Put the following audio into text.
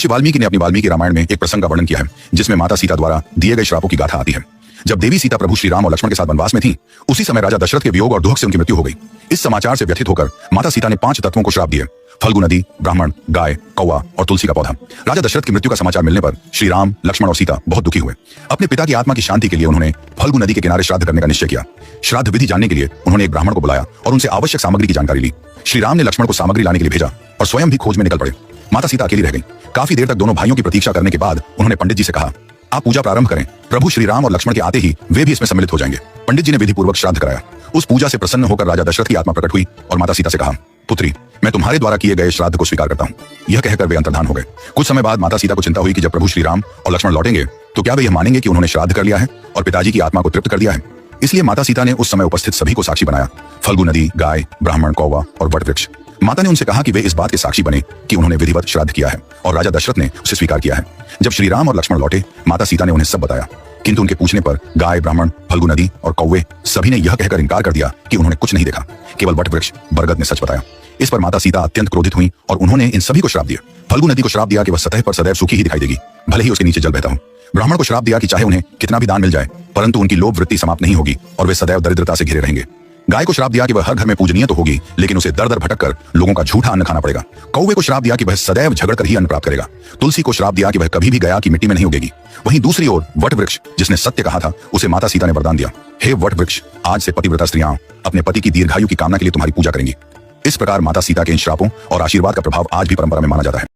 महर्षि वाल्मीकि ने अपनी वाल्मीकि रामायण में एक प्रसंग का वर्णन किया है जिसमें माता सीता द्वारा दिए गए श्रापों की गाथा आती है। जब देवी सीता प्रभु श्री राम और लक्ष्मण के साथ वनवास में थी, उसी समय राजा दशरथ के वियोग और दुख से उनकी मृत्यु हो गई। इस समाचार से व्यथित होकर माता सीता ने 5 तत्वों को श्राप दिए: फल्गु नदी, ब्राह्मण, गाय, कौवा और तुलसी का पौधा। राजा दशरथ की मृत्यु का समाचार मिलने पर श्री राम, लक्ष्मण और सीता बहुत दुखी हुए। अपने पिता की आत्मा की शांति के लिए उन्होंने फल्गु नदी के किनारे श्राद्ध करने का निश्चय किया। श्राद्ध विधि जानने के लिए उन्होंने एक ब्राह्मण को बुलाया और उनसे आवश्यक सामग्री की जानकारी ली। श्री राम ने लक्ष्मण को सामग्री लाने के लिए भेजा और स्वयं भी खोज में निकल पड़े। माता सीता अकेली रह गई। काफी देर तक दोनों भाइयों की प्रतीक्षा करने के बाद उन्होंने पंडित जी से कहा, आप पूजा प्रारंभ करें, प्रभु श्री राम और लक्ष्मण के आते ही वे भी इसमें सम्मिलित हो जाएंगे। पंडित जी ने विधि पूर्वक श्राद्ध कराया। उस पूजा से प्रसन्न होकर राजा दशरथ की आत्मा प्रकट हुई और माता सीता से कहा, पुत्री, मैं तुम्हारे द्वारा किए गए श्राद्ध को स्वीकार करता हूँ। यह कहकर वे अंतर्धान हो गए। कुछ समय बाद माता सीता को चिंता हुई कि जब प्रभु श्री राम और लक्ष्मण लौटेंगे तो क्या वे यह मानेंगे कि उन्होंने श्राद्ध कर लिया है और पिताजी की आत्मा को तृप्त कर दिया है। इसलिए माता सीता ने उस समय उपस्थित सभी को साक्षी बनाया: फल्गु नदी, गाय, ब्राह्मण, कौवा और वट वृक्ष। माता ने उनसे कहा कि वे इस बात के साक्षी बने कि उन्होंने विधिवत श्राद्ध किया है और राजा दशरथ ने उसे स्वीकार किया है। जब श्री राम और लक्ष्मण लौटे, माता सीता ने उन्हें सब बताया, किंतु उनके पूछने पर गाय, ब्राह्मण, फल्गु नदी और कौवे सभी ने यह कहकर इनकार कर दिया कि उन्होंने कुछ नहीं देखा। केवल वट वृक्ष बरगद ने सच बताया। इस पर माता सीता अत्यंत क्रोधित हुई और उन्होंने इन सभी को श्राप दिया। फल्गु नदी को श्राप दिया कि वह सतह पर सदैव सूखी ही दिखाई देगी, भले ही उसके नीचे जल बहता हो। ब्राह्मण को श्राप दिया कि चाहे उन्हें कितना भी दान मिल जाए, परंतु उनकी लोभ वृत्ति समाप्त नहीं होगी और वे सदैव दरिद्रता से घिरे रहेंगे। गाय को श्राप दिया कि वह हर घर में पूजनीय तो होगी, लेकिन उसे दर दर भटक कर लोगों का झूठा अन्न खाना पड़ेगा। कौवे को श्राप दिया कि वह सदैव झगड़ कर ही अन्न प्राप्त करेगा। तुलसी को श्राप दिया कि वह कभी भी गया की मिट्टी में नहीं उगेगी। वहीं दूसरी ओर वट वृक्ष, जिसने सत्य कहा था, उसे माता सीता ने वरदान दिया, हे वट वृक्ष, आज से पतिव्रता स्त्रियां अपने पति की दीर्घायु की कामना के लिए तुम्हारी पूजा करेंगी। इस प्रकार माता सीता के इन श्रापों और आशीर्वाद का प्रभाव आज भी परंपरा में माना जाता है।